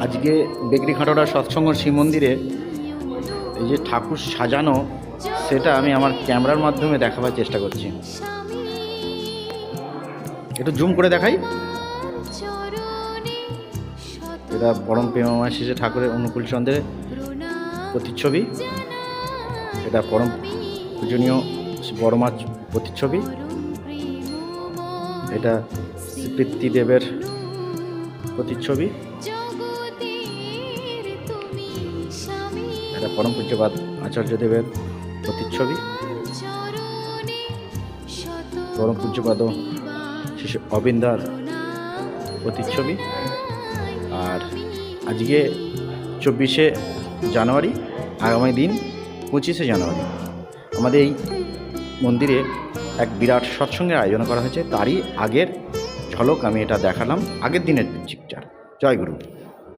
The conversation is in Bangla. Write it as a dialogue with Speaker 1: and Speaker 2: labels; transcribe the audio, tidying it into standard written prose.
Speaker 1: আজকে বেকরিঘাটরা সৎসঙ্গ শিব মন্দিরে এই যে ঠাকুর সাজানো, সেটা আমি আমার ক্যামেরার মাধ্যমে দেখাবার চেষ্টা করছি। একটু জুম করে দেখাই। এটা পরম প্রেমাশিসে ঠাকুরের অনুকূল চন্দ্রের প্রতিচ্ছবি। এটা পরম পূজনীয় বড়মার প্রতিচ্ছবি। এটা পিতৃদেবের প্রতিচ্ছবি। এটা পরম পূজ্যপাদ আচার্যদেবের প্রতিচ্ছবি। পরম পূজ্যপাদ শিশু অবিন্দার প্রতিচ্ছবি। আর আজকে 24শে জানুয়ারি, আগামী দিন 25শে জানুয়ারি আমাদের এই মন্দিরে এক বিরাট সৎসঙ্গের আয়োজন করা হয়েছে। তারই আগের ঝলক আমি এটা দেখালাম, আগের দিনের পিকচার। জয় গুরু।